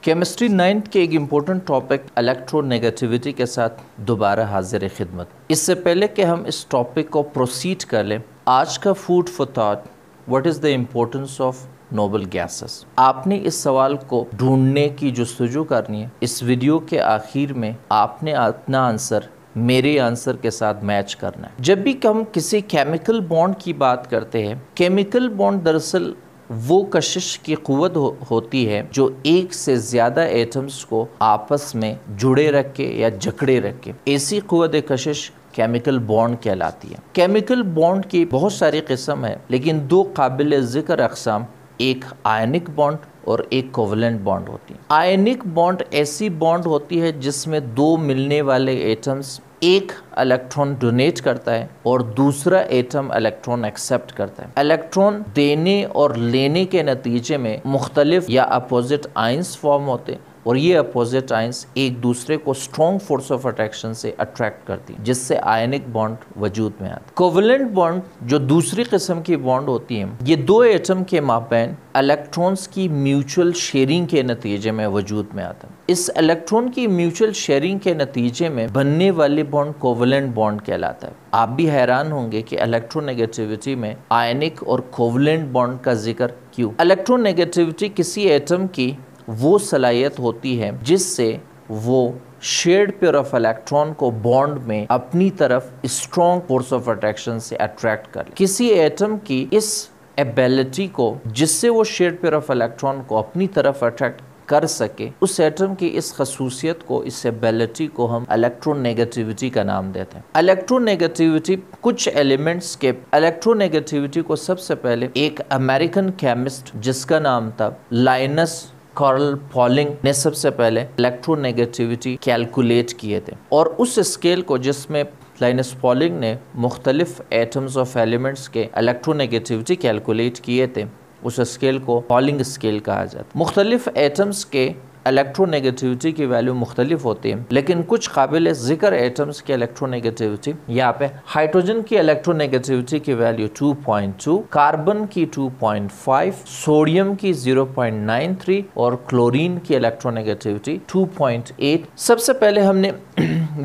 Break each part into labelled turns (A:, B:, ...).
A: Chemistry 9th के एक important topic electronegativity के साथ दोबारा हाजिर खिदमत। इससे पहले कि हम इस टॉपिक को प्रोसीड कर लें, आज का food for thought, what is the importance of noble gases. आपने इस सवाल को ढूंढने की जुस्तजू करनी है। इस वीडियो के आखिर में आपने अपना आंसर मेरे आंसर के साथ मैच करना है। जब भी हम किसी केमिकल बॉन्ड की बात करते हैं, केमिकल बॉन्ड दरअसल वो कशिश की क़ुव्वत होती है जो एक से ज़्यादा एटम्स को आपस में जुड़े रख के या जकड़े रख के, ऐसी क़ुव्वत कशिश केमिकल बॉन्ड कहलाती है। केमिकल बॉन्ड की बहुत सारी किस्म है, लेकिन दो काबिल ज़िक्र अक़साम, एक आयनिक बॉन्ड और एक कोवलेंट बॉन्ड होती है। आयनिक बॉन्ड ऐसी बॉन्ड होती है जिसमें दो मिलने वाले एटम्स एक इलेक्ट्रॉन डोनेट करता है और दूसरा एटम इलेक्ट्रॉन एक्सेप्ट करता है। इलेक्ट्रॉन देने और लेने के नतीजे में मुख्तलिफ या अपोजिट आयंस फॉर्म होते हैं और ये अपोजिट आयंस एक दूसरे को स्ट्रॉन्ग फोर्स ऑफ अट्रैक्शन से अट्रैक्ट करती है, जिससे आयनिक बॉन्ड वजूद में आता है। कोवलेंट बॉन्ड जो दूसरी किस्म की बॉन्ड होती है, ये दो एटम के माबैन इलेक्ट्रॉन्स की म्यूचुअल शेयरिंग के नतीजे में वजूद में आता है। इस इलेक्ट्रॉन की म्यूचुअल शेयरिंग के नतीजे में बनने वाले बॉन्ड कोवलेंट बॉन्ड कहलाता है। आप भी हैरान होंगे कि इलेक्ट्रोनेगेटिविटी में आयनिक और कोवलेंट बॉन्ड का जिक्र क्यों। इलेक्ट्रोनेगेटिविटी किसी एटम की वो सलाहियत होती है जिससे वो शेयर्ड पेयर ऑफ इलेक्ट्रॉन को बॉन्ड में अपनी तरफ स्ट्रॉन्ग फोर्स ऑफ अट्रैक्शन से अट्रैक्ट कर। किसी एटम की इस एबिलिटी को, जिससे वो शेयर्ड पेयर ऑफ इलेक्ट्रॉन को अपनी तरफ अट्रैक्ट कर सके, उस एटम की इस खसूसियत को, इस एबिलिटी को हम इलेक्ट्रोनेगेटिविटी का नाम देते हैं। इलेक्ट्रोनेगेटिविटी कुछ एलिमेंट्स के इलेक्ट्रोनेगेटिविटी को सबसे पहले एक अमेरिकन केमिस्ट जिसका नाम था लाइनस कार्ल पॉलिंग ने सबसे पहले इलेक्ट्रोनेगेटिविटी कैलकुलेट किए थे, और उस स्केल को जिसमें लाइनस पॉलिंग ने मुख्तलिफ एटम्स ऑफ एलिमेंट्स के इलेक्ट्रोनेगेटिविटी कैलकुलेट किए थे, उस स्केल को पॉलिंग स्केल कहा जाता है। मुख्तलिफ एटम्स के इलेक्ट्रोनेगेटिविटी की वैल्यू मुख्तलिफ होती है, लेकिन कुछ काबिल ज़िक्र एटम्स की इलेक्ट्रोनेगेटिविटी यहाँ पे हाइड्रोजन की इलेक्ट्रोनेगेटिविटी की वैल्यू 2.2, कार्बन की 2.5, सोडियम की 0.93 और क्लोरीन की इलेक्ट्रोनेगेटिविटी 2.8। सबसे पहले हमने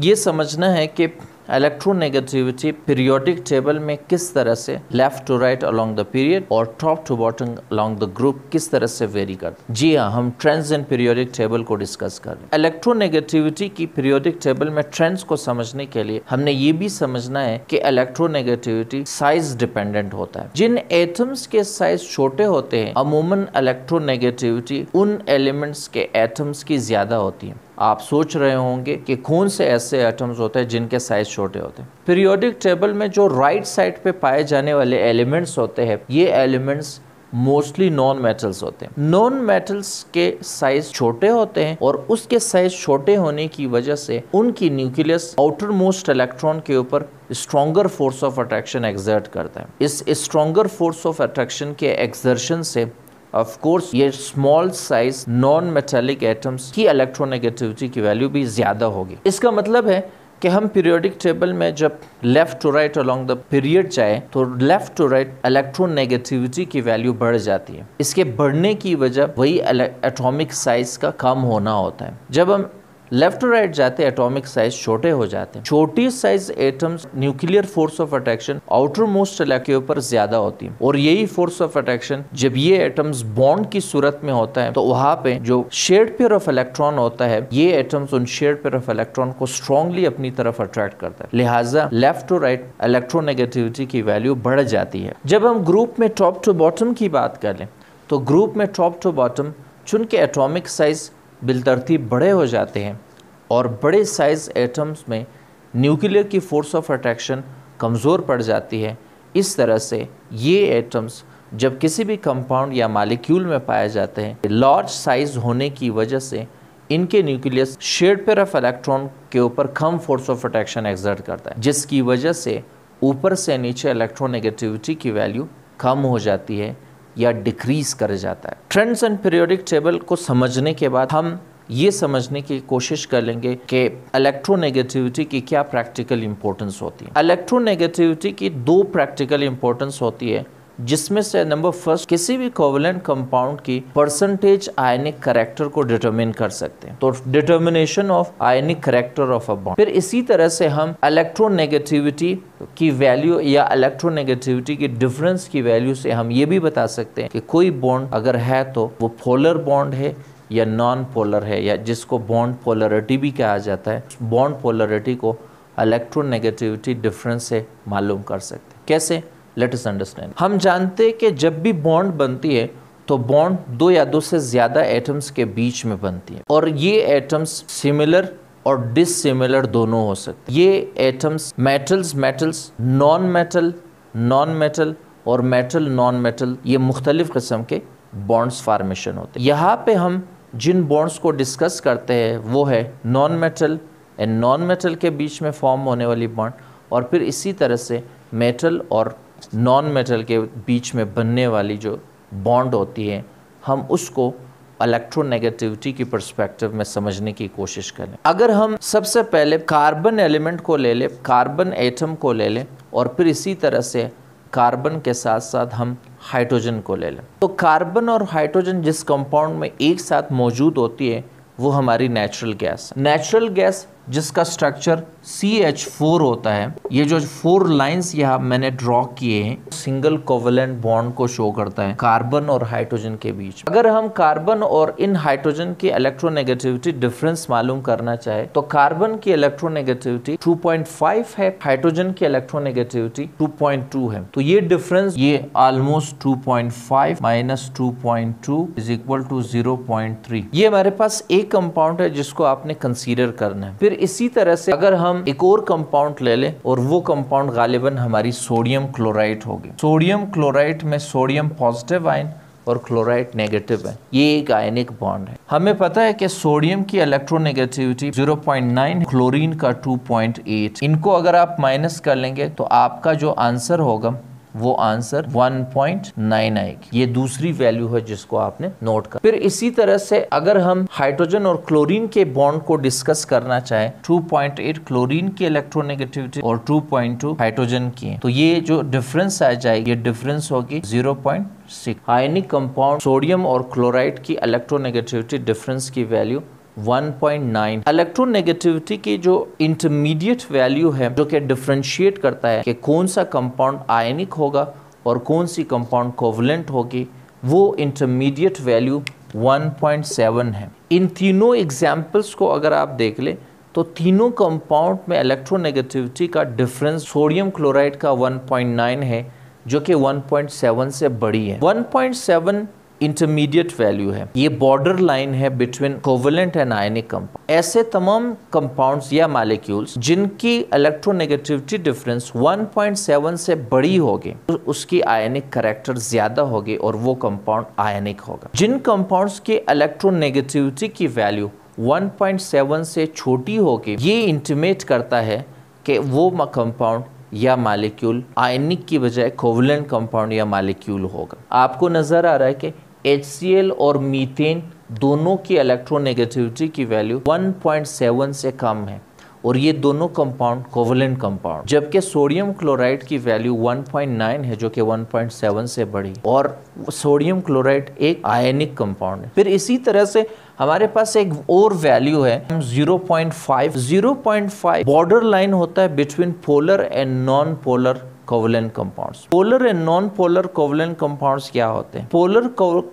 A: ये समझना है कि इलेक्ट्रोनेगेटिविटी पीरियोडिक टेबल में किस तरह से left to right along the period और top to bottom along the group किस तरह से वेरी करते हैं। जी हाँ, हम ट्रेंड्स इन पीरियोडिक टेबल को डिस्कस कर रहे हैं। इलेक्ट्रोनेगेटिविटी की पीरियोडिक टेबल में ट्रेंड्स को समझने के लिए हमने ये भी समझना है कि इलेक्ट्रोनेगेटिविटी साइज डिपेंडेंट होता है। जिन एटम्स के साइज छोटे होते हैं, अमूमन इलेक्ट्रोनेगेटिविटी उन एलिमेंट्स के एटम्स की ज्यादा होती है। आप सोच रहे होंगे कि कौन से ऐसे एटम्स होते हैं जिनके साइज छोटे होते हैं। पीरियोडिक टेबल में जो राइट साइड पे पाए जाने वाले एलिमेंट्स होते हैं, ये एलिमेंट्स मोस्टली नॉन मेटल्स होते हैं। नॉन मेटल्स के साइज छोटे होते हैं और उसके साइज छोटे होने की वजह से उनकी न्यूक्लियस आउटर मोस्ट इलेक्ट्रॉन के ऊपर stronger force of attraction exert करता है। इस स्ट्रॉन्गर फोर्स ऑफ अट्रैक्शन के एक्सर्शन से ऑफ कोर्स ये small size non metallic atoms की इलेक्ट्रोनेगेटिविटी की वैल्यू भी ज्यादा होगी। इसका मतलब है कि हम पीरियोडिक टेबल में जब left to right along the period जाए तो लेफ्ट टू राइट इलेक्ट्रोनेगेटिविटी की वैल्यू बढ़ जाती है। इसके बढ़ने की वजह वही एटॉमिक साइज का कम होना होता है। जब हम लेफ्ट टू राइट जाते हैं, एटॉमिक साइज छोटे हो जाते हैं। छोटी size atoms nuclear force of attraction outer most इलाके के ऊपर ज्यादा होती है, और यही फोर्स ऑफ अट्रैक्शन जब ये एटम्स बॉन्ड की सूरत में होता है तो वहां पे जो शेयर्ड पेयर ऑफ इलेक्ट्रॉन होता है, ये एटम्स उन शेयर्ड पेयर ऑफ इलेक्ट्रॉन को स्ट्रांगली अपनी तरफ अट्रैक्ट करता है। लिहाजा लेफ्ट टू राइट इलेक्ट्रोनेगेटिविटी की वैल्यू बढ़ जाती है। जब हम ग्रुप में टॉप टू बॉटम की बात कर लें तो ग्रुप में टॉप टू बॉटम चूंकि एटॉमिक साइज बिलतरतीब बड़े हो जाते हैं और बड़े साइज एटम्स में न्यूक्लियर की फोर्स ऑफ अट्रैक्शन कमज़ोर पड़ जाती है, इस तरह से ये एटम्स जब किसी भी कंपाउंड या मालिक्यूल में पाए जाते हैं, लार्ज साइज होने की वजह से इनके nucleus shared pair of electron के ऊपर कम फोर्स ऑफ अट्रैक्शन एक्सर्ट करता है, जिसकी वजह से ऊपर से नीचे इलेक्ट्रोनेगेटिविटी की वैल्यू कम हो जाती है या डिक्रीज कर जाता है। ट्रेंड्स एंड पीरियोडिक टेबल को समझने के बाद हम ये समझने की कोशिश कर लेंगे कि इलेक्ट्रोनेगेटिविटी की क्या प्रैक्टिकल इंपॉर्टेंस होती है। इलेक्ट्रोनेगेटिविटी की दो प्रैक्टिकल इंपॉर्टेंस होती है। जिसमें से नंबर फर्स्ट किसी भी कोवेलेंट कंपाउंड की परसेंटेज आयनिक कैरेक्टर को डिटरमिन कर सकते हैं, तो determination of ionic character of a bond. फिर इसी तरह से हम इलेक्ट्रोनेगेटिविटी की वैल्यू या इलेक्ट्रोनेगेटिविटी की डिफरेंस की वैल्यू से हम ये भी बता सकते हैं कि कोई बॉन्ड अगर है तो वो पोलर बॉन्ड है या नॉन पोलर है, या जिसको बॉन्ड पोलरिटी भी कहा जाता है। बॉन्ड पोलरिटी को इलेक्ट्रोनेगेटिविटी डिफरेंस से मालूम कर सकते हैं। कैसे? Let us understand. हम जानते हैं कि जब भी बॉन्ड बनती है तो बॉन्ड दो या दो से ज्यादा एटम्स के बीच में बनती है, और ये एटम्स सिमिलर और डिसिमिलर दोनों हो सकते हैं। ये एटम्स मेटल्स, नॉन मेटल और मेटल नॉन मेटल, ये मुख्तलिफ किस्म के बॉन्ड्स फार्मेशन होते हैं। यहाँ पे हम जिन बॉन्ड्स को डिस्कस करते हैं वो है non metal and non metal के बीच में फॉर्म होने वाली बॉन्ड, और फिर इसी तरह से मेटल और नॉन मेटल के बीच में बनने वाली जो बॉन्ड होती है, हम उसको इलेक्ट्रोनेगेटिविटी की पर्सपेक्टिव में समझने की कोशिश करें। अगर हम सबसे पहले कार्बन एलिमेंट को ले लें, कार्बन एटम को ले लें, और फिर इसी तरह से कार्बन के साथ साथ हम हाइड्रोजन को ले लें, तो कार्बन और हाइड्रोजन जिस कंपाउंड में एक साथ मौजूद होती है वो हमारी नेचुरल गैस है। नेचुरल गैस जिसका स्ट्रक्चर CH4 होता है। ये जो 4 लाइंस यहाँ मैंने ड्रॉ किए हैं सिंगल कोवेलेंट बॉन्ड को शो करता है कार्बन और हाइड्रोजन के बीच। अगर हम कार्बन और इन हाइड्रोजन की इलेक्ट्रोनेगेटिविटी डिफरेंस मालूम करना चाहे तो कार्बन की इलेक्ट्रोनेगेटिविटी 2.5 है, हाइड्रोजन की इलेक्ट्रोनेगेटिविटी 2.2 है। तो ये डिफरेंस ये almost 2.5 minus 2.2 is equal to 0.3। ये हमारे पास एक कंपाउंड है जिसको आपने कंसीडर करना है। फिर इसी तरह से अगर हम एक और कंपाउंड ले लें, और वो कंपाउंड गालिबन हमारी सोडियम क्लोराइड होगी। सोडियम क्लोराइड में सोडियम पॉजिटिव आयन और क्लोराइड नेगेटिव है, ये एक आयनिक बॉन्ड है। हमें पता है कि सोडियम की इलेक्ट्रोनेगेटिविटी 0.9, क्लोरीन का 2.8। इनको अगर आप माइनस कर लेंगे तो आपका जो आंसर होगा वो आंसर 1.9 आएगी। ये दूसरी वैल्यू है जिसको आपने नोट कर। फिर इसी तरह से अगर हम हाइड्रोजन और क्लोरीन के बॉन्ड को डिस्कस करना चाहे, 2.8 क्लोरीन की इलेक्ट्रोनेगेटिविटी और 2.2 हाइड्रोजन की है, तो ये जो डिफरेंस आ जाएगी ये डिफरेंस होगी 0.6। आयनिक कंपाउंड सोडियम और क्लोराइड की इलेक्ट्रोनेगेटिविटी डिफरेंस की वैल्यू 1.9। इलेक्ट्रोनेगेटिविटी की जो इंटरमीडिएट वैल्यू है जो कि डिफरेंशिएट करता है कि कौन सा कंपाउंड आयनिक होगा और कौन सी कंपाउंड कोवेलेंट होगी, वो इंटरमीडिएट वैल्यू 1.7 है। इन तीनों एग्जाम्पल्स को अगर आप देख ले तो तीनों कंपाउंड में इलेक्ट्रोनेगेटिविटी का डिफरेंस सोडियम क्लोराइड का 1.9 है जो कि 1.7 से बड़ी है। 1.7 इंटरमीडिएट वैल्यू है, ये बॉर्डर लाइन है between covalent and ionic compound. ऐसे तमाम कंपाउंड्स या मॉलिक्यूल्स जिनकी इलेक्ट्रोनेगेटिविटी डिफरेंस 1.7 से बड़ी होगी तो उसकी आयनिक कैरेक्टर ज्यादा होगी और वो कंपाउंड आयनिक होगा। जिन कंपाउंड्स की इलेक्ट्रोनेगेटिविटी की वैल्यू 1.7 से छोटी होगी, ये इंटिमेट करता है कि वो कंपाउंड या मॉलिक्यूल आयनिक की बजाय कोवेलेंट कंपाउंड या मॉलिक्यूल होगा। आपको नजर आ रहा है कि HCl और मीथेन दोनों की इलेक्ट्रोनेगेटिविटी की वैल्यू 1.7 से कम है और ये दोनों कंपाउंड कोवेलेंट कंपाउंड, जबकि सोडियम क्लोराइड की वैल्यू 1.9 है जो कि 1.7 से बड़ी, और सोडियम क्लोराइड एक आयनिक कंपाउंड है। फिर इसी तरह से हमारे पास एक और वैल्यू है 0.5 बॉर्डर लाइन होता है between polar and non polar covalent compounds. Polar and non polar covalent compounds क्या होते हैं? पोलर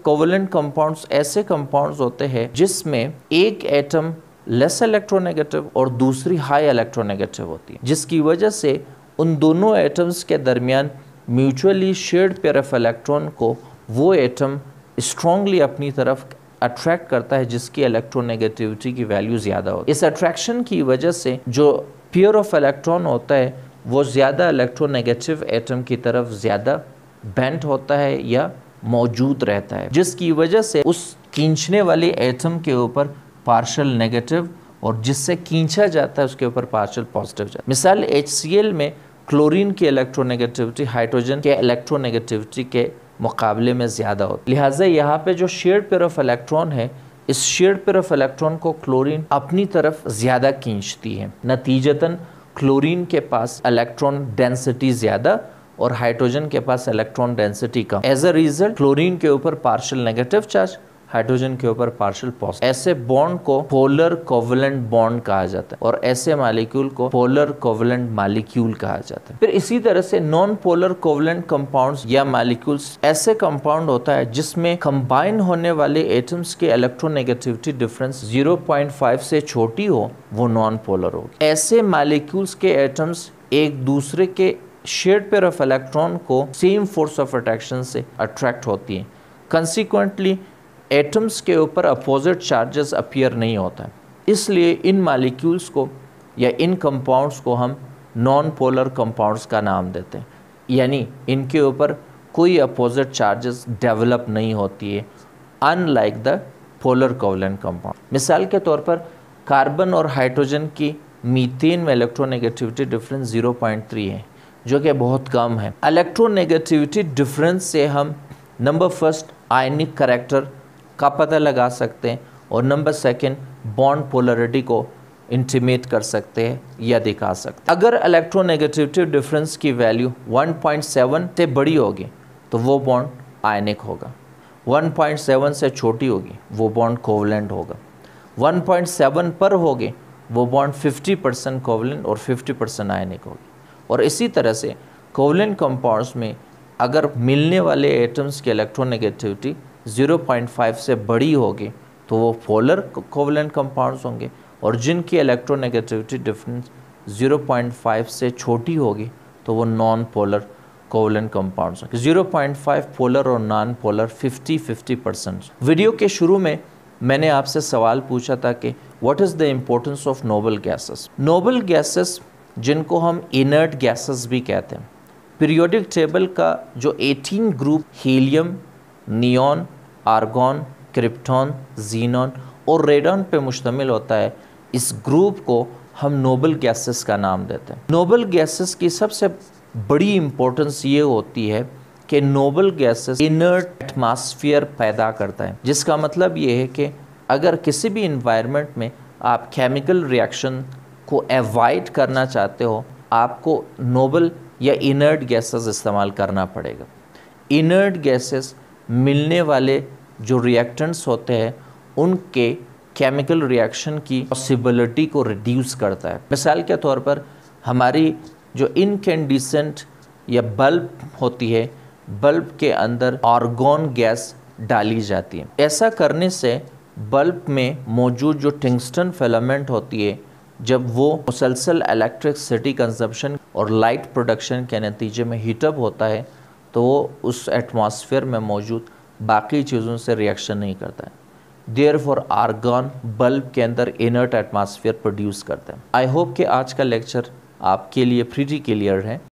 A: कोवेलेंट कंपाउंड्स ऐसे कंपाउंड्स होते हैं जिसमें एक एटम लेस इलेक्ट्रोनेगेटिव और दूसरी हाई इलेक्ट्रोनेगेटिव होती है, जिसकी वजह से उन दोनों एटम्स के दरमियान mutually shared pair of electron को वो एटम स्ट्रांगली अपनी तरफ अट्रैक्ट करता है जिसकी इलेक्ट्रोनेगेटिविटी की वैल्यू ज़्यादा होती है। इस अट्रैक्शन की वजह से जो पेयर ऑफ इलेक्ट्रॉन होता है वो ज़्यादा इलेक्ट्रोनेगेटिव एटम की तरफ ज़्यादा बेंट होता है या मौजूद रहता है, जिसकी वजह से उस खींचने वाले एटम के ऊपर पार्शियल नेगेटिव और जिससे खींचा जाता है उसके ऊपर पार्शियल पॉजिटिव जाता है। मिसाल HCl में क्लोरीन की इलेक्ट्रोनेगेटिविटी हाइड्रोजन के इलेक्ट्रोनेगेटिविटी के मुकाबले में ज़्यादा होती है। लिहाजा यहाँ पे जो शेयर्ड पेयर ऑफ इलेक्ट्रॉन है, इस शेयर्ड पेयर ऑफ इलेक्ट्रॉन को क्लोरीन अपनी तरफ ज़्यादा खींचती है। नतीजतन क्लोरीन के पास इलेक्ट्रॉन डेंसिटी ज़्यादा और हाइड्रोजन के पास इलेक्ट्रॉन डेंसिटी कम। एज अ रिजल्ट क्लोरीन के ऊपर पार्शियल नेगेटिव चार्ज, हाइड्रोजन के ऊपर पार्शियल पॉजिटिव। ऐसे बॉन्ड को पोलर कोवेलेंट बॉन्ड कहा जाता है और ऐसे मॉलिक्यूल को पोलर कोवेलेंट मॉलिक्यूल कहा जाता है। फिर इसी तरह से नॉन पोलर कोवेलेंट कंपाउंड्स या मॉलिक्यूल्स ऐसे कंपाउंड होता है जिसमें कंबाइन होने वाले एटम्स के इलेक्ट्रोनेगेटिविटी डिफरेंस 0.5 से छोटी हो, वो नॉन पोलर होगी। ऐसे मॉलिक्यूल्स के एटम्स एक दूसरे के शेयर्ड पेयर ऑफ इलेक्ट्रॉन को सेम फोर्स ऑफ अट्रैक्शन से अट्रैक्ट होती है। कंसिक्वेंटली एटम्स के ऊपर अपोजिट चार्जेस अपीयर नहीं होता है, इसलिए इन मॉलिक्यूल्स को या इन कंपाउंड्स को हम नॉन पोलर कंपाउंड्स का नाम देते हैं, यानी इनके ऊपर कोई अपोजिट चार्जेस डेवलप नहीं होती है, unlike the polar covalent compound. मिसाल के तौर पर कार्बन और हाइड्रोजन की मीथेन में इलेक्ट्रोनेगेटिविटी डिफरेंस 0.3 है, जो कि बहुत कम है। इलेक्ट्रोनेगेटिविटी डिफरेंस से हम नंबर फर्स्ट आयनिक करैक्टर का पता लगा सकते हैं और नंबर सेकंड बॉन्ड पोलरिटी को इंटीमेट कर सकते हैं या दिखा सकते हैं। अगर इलेक्ट्रोनेगेटिविटी डिफरेंस की वैल्यू 1.7 से बड़ी होगी तो वो बॉन्ड आयनिक होगा, 1.7 से छोटी होगी वो बॉन्ड कोवेलेंट होगा, 1.7 पर होगी वो बॉन्ड 50% कोवेलेंट और 50% आयनिक होगी। और इसी तरह से कोवेलेंट कंपाउंड्स में अगर मिलने वाले एटम्स की इलेक्ट्रोनेगेटिविटी 0.5 से बड़ी होगी तो वो पोलर कोवेलेंट कंपाउंड्स होंगे, और जिनकी इलेक्ट्रोनेगेटिविटी डिफरेंस 0.5 से छोटी होगी तो वो नॉन पोलर कोवेलेंट कंपाउंड्स होंगे। 0.5 पोलर और नॉन पोलर 50-50%। वीडियो के शुरू में मैंने आपसे सवाल पूछा था कि what is the importance of noble gases. Noble gases जिनको हम इनर्ट गैसेस भी कहते हैं, पीरियोडिक टेबल का जो 18 group helium, neon, argon, krypton, xenon और रेडॉन पे मुश्तमिल होता है, इस ग्रुप को हम नोबल गैसेस का नाम देते हैं। नोबल गैसेस की सबसे बड़ी इम्पोर्टेंस ये होती है कि नोबल गैसेस इनर्ट एटमॉस्फेयर पैदा करता है, जिसका मतलब ये है कि अगर किसी भी इन्वायरमेंट में आप केमिकल रिएक्शन को अवॉइड करना चाहते हो, आपको नोबल या इनर्ट गैसेस इस्तेमाल करना पड़ेगा। इनर्ट गैसेस मिलने वाले जो रिएक्टेंट्स होते हैं उनके केमिकल रिएक्शन की पॉसिबिलिटी को रिड्यूस करता है। मिसाल के तौर पर हमारी जो इनकैंडिसेंट या बल्ब होती है, बल्ब के अंदर आर्गॉन गैस डाली जाती है। ऐसा करने से बल्ब में मौजूद जो टंगस्टन फिलामेंट होती है, जब वो मुसलसल इलेक्ट्रिसिटी कंजप्शन और लाइट प्रोडक्शन के नतीजे में हीटअप होता है तो वो उस एटमॉस्फेयर में मौजूद बाकी चीज़ों से रिएक्शन नहीं करता है। देयरफॉर आर्गॉन बल्ब के अंदर इनर्ट एटमॉस्फेयर प्रोड्यूस करता है। आई होप कि आज का लेक्चर आपके लिए प्रीटी क्लियर है।